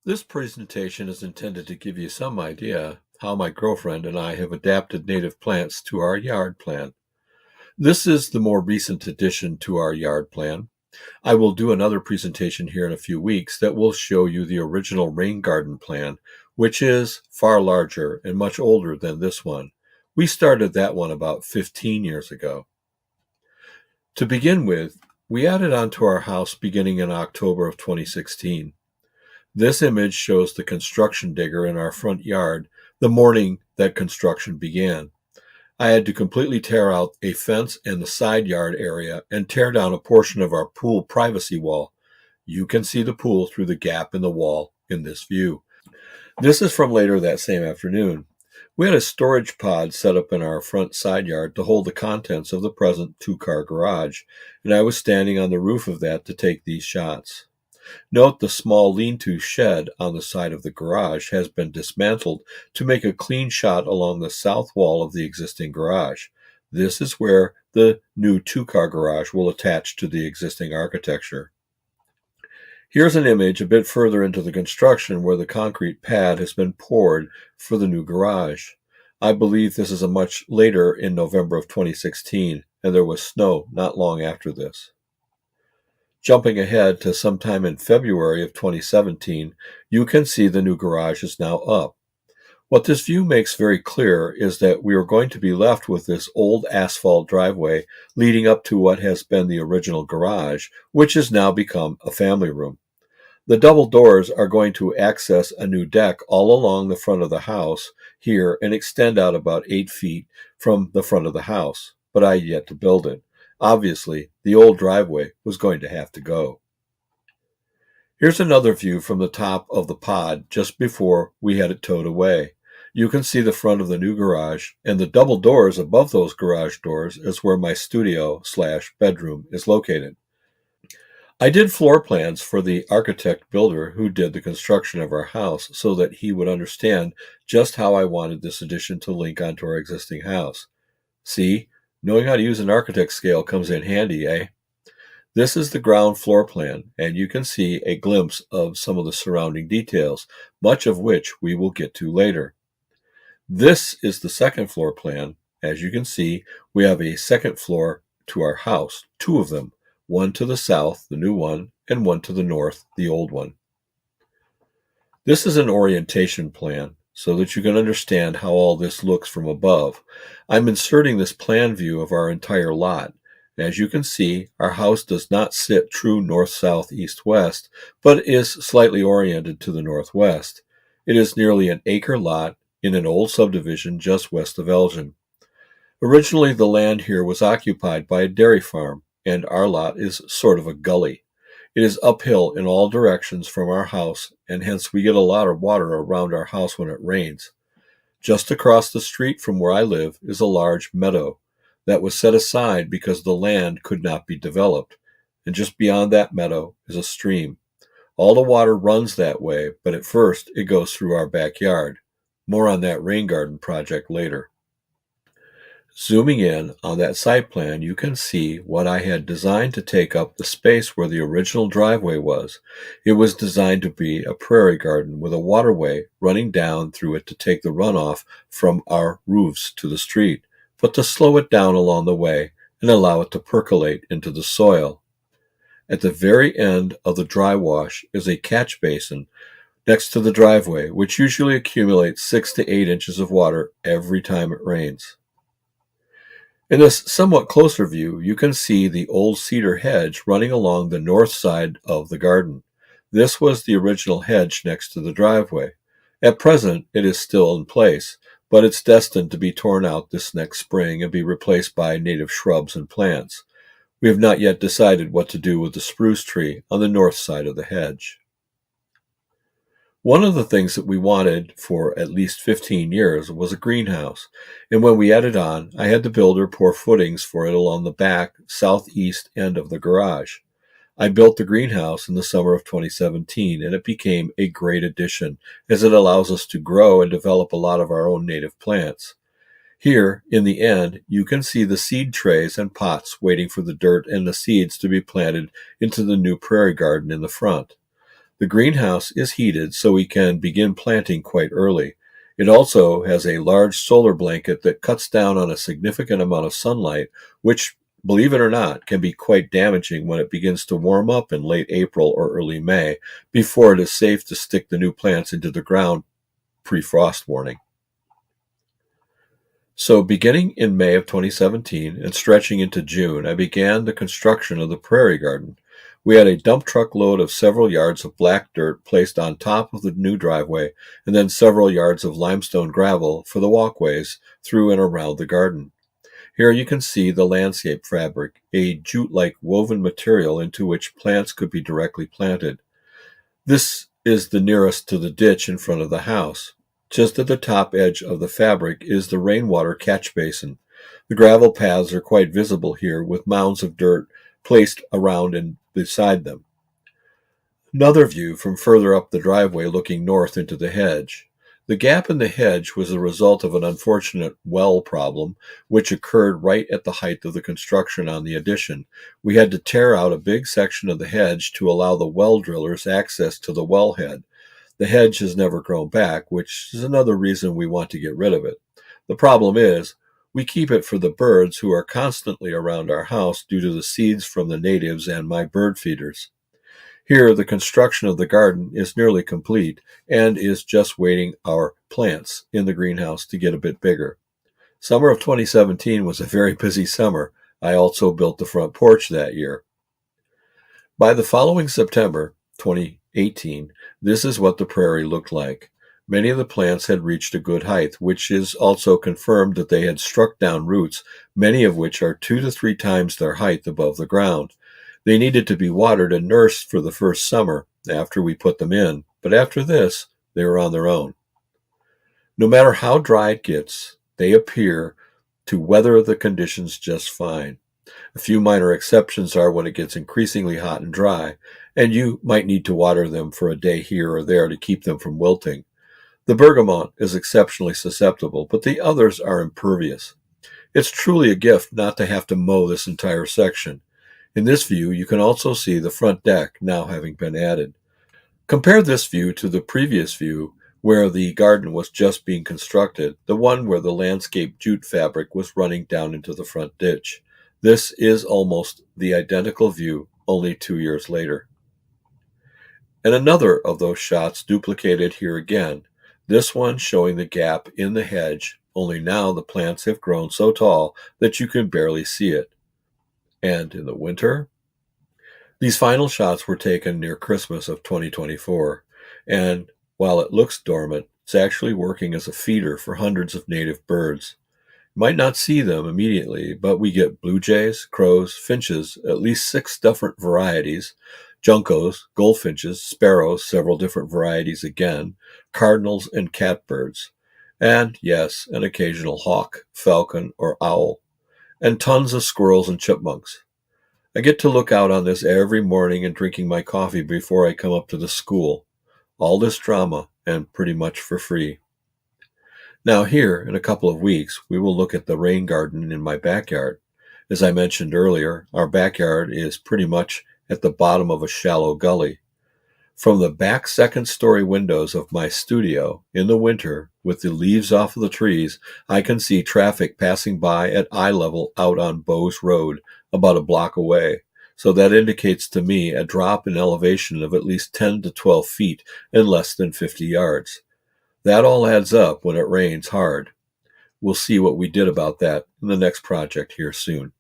This presentation is intended to give you some idea how my girlfriend and I have adapted native plants to our yard plan. This is the more recent addition to our yard plan. I will do another presentation here in a few weeks that will show you the original rain garden plan, which is far larger and much older than this one. We started that one about 15 years ago. To begin with, we added onto our house beginning in October of 2016. This image shows the construction digger in our front yard the morning that construction began. I had to completely tear out a fence in the side yard area and tear down a portion of our pool privacy wall. You can see the pool through the gap in the wall in this view. This is from later that same afternoon. We had a storage pod set up in our front side yard to hold the contents of the present two-car garage, and I was standing on the roof of that to take these shots. Note the small lean-to shed on the side of the garage has been dismantled to make a clean shot along the south wall of the existing garage. This is where the new two-car garage will attach to the existing architecture. Here's an image a bit further into the construction where the concrete pad has been poured for the new garage. I believe this is a much later in November of 2016, and there was snow not long after this. Jumping ahead to sometime in February of 2017, you can see the new garage is now up. What this view makes very clear is that we are going to be left with this old asphalt driveway leading up to what has been the original garage, which has now become a family room. The double doors are going to access a new deck all along the front of the house here and extend out about 8 feet from the front of the house, but I had yet to build it. Obviously, the old driveway was going to have to go. Here's another view from the top of the pod just before we had it towed away. You can see the front of the new garage, and the double doors above those garage doors is where my studio/bedroom is located. I did floor plans for the architect builder who did the construction of our house so that he would understand just how I wanted this addition to link onto our existing house. See, knowing how to use an architect scale comes in handy, eh? This is the ground floor plan, and you can see a glimpse of some of the surrounding details, much of which we will get to later. This is the second floor plan. As you can see, we have a second floor to our house, two of them, one to the south, the new one, and one to the north, the old one. This is an orientation plan so that you can understand how all this looks from above. I'm inserting this plan view of our entire lot. As you can see, our house does not sit true north, south, east, west, but is slightly oriented to the northwest. It is nearly an acre lot in an old subdivision just west of Elgin. Originally, the land here was occupied by a dairy farm, and our lot is sort of a gully. It is uphill in all directions from our house, and hence we get a lot of water around our house when it rains. Just across the street from where I live is a large meadow that was set aside because the land could not be developed, and just beyond that meadow is a stream. All the water runs that way, but at first it goes through our backyard. More on that rain garden project later. Zooming in on that site plan, you can see what I had designed to take up the space where the original driveway was. It was designed to be a prairie garden with a waterway running down through it to take the runoff from our roofs to the street, but to slow it down along the way and allow it to percolate into the soil. At the very end of the dry wash is a catch basin next to the driveway, which usually accumulates 6 to 8 inches of water every time it rains. In this somewhat closer view, you can see the old cedar hedge running along the north side of the garden. This was the original hedge next to the driveway. At present, it is still in place, but it's destined to be torn out this next spring and be replaced by native shrubs and plants. We have not yet decided what to do with the spruce tree on the north side of the hedge. One of the things that we wanted for at least 15 years was a greenhouse, and when we added on, I had the builder pour footings for it along the back southeast end of the garage. I built the greenhouse in the summer of 2017, and it became a great addition as it allows us to grow and develop a lot of our own native plants. Here, in the end, you can see the seed trays and pots waiting for the dirt and the seeds to be planted into the new prairie garden in the front. The greenhouse is heated so we can begin planting quite early. It also has a large solar blanket that cuts down on a significant amount of sunlight, which, believe it or not, can be quite damaging when it begins to warm up in late April or early May, before it is safe to stick the new plants into the ground pre-frost warning. So beginning in May of 2017 and stretching into June, I began the construction of the prairie garden. We had a dump truck load of several yards of black dirt placed on top of the new driveway, and then several yards of limestone gravel for the walkways through and around the garden. Here you can see the landscape fabric, a jute-like woven material into which plants could be directly planted. This is the nearest to the ditch in front of the house. Just at the top edge of the fabric is the rainwater catch basin. The gravel paths are quite visible here, with mounds of dirt placed around and beside them. Another view from further up the driveway looking north into the hedge. The gap in the hedge was the result of an unfortunate well problem, which occurred right at the height of the construction on the addition. We had to tear out a big section of the hedge to allow the well drillers access to the wellhead. The hedge has never grown back, which is another reason we want to get rid of it. The problem is, we keep it for the birds who are constantly around our house due to the seeds from the natives and my bird feeders. Here, the construction of the garden is nearly complete and is just waiting our plants in the greenhouse to get a bit bigger. Summer of 2017 was a very busy summer. I also built the front porch that year. By the following September, 2018, this is what the prairie looked like. Many of the plants had reached a good height, which is also confirmed that they had struck down roots, many of which are 2 to 3 times their height above the ground. They needed to be watered and nursed for the first summer after we put them in, but after this, they were on their own. No matter how dry it gets, they appear to weather the conditions just fine. A few minor exceptions are when it gets increasingly hot and dry, and you might need to water them for a day here or there to keep them from wilting. The bergamot is exceptionally susceptible, but the others are impervious. It's truly a gift not to have to mow this entire section. In this view, you can also see the front deck now having been added. Compare this view to the previous view where the garden was just being constructed, the one where the landscape jute fabric was running down into the front ditch. This is almost the identical view, only 2 years later. And another of those shots duplicated here again, this one showing the gap in the hedge, only now the plants have grown so tall that you can barely see it. And in the winter? These final shots were taken near Christmas of 2024, and while it looks dormant, it's actually working as a feeder for hundreds of native birds. You might not see them immediately, but we get blue jays, crows, finches, at least 6 different varieties, juncos, goldfinches, sparrows, several different varieties again, cardinals, and catbirds, and, yes, an occasional hawk, falcon, or owl, and tons of squirrels and chipmunks. I get to look out on this every morning and drinking my coffee before I come up to the school. All this drama, and pretty much for free. Now here, in a couple of weeks, we will look at the rain garden in my backyard. As I mentioned earlier, our backyard is pretty much at the bottom of a shallow gully. From the back second-story windows of my studio, in the winter, with the leaves off of the trees, I can see traffic passing by at eye level out on Bowes Road, about a block away. So that indicates to me a drop in elevation of at least 10 to 12 feet in less than 50 yards. That all adds up when it rains hard. We'll see what we did about that in the next project here soon.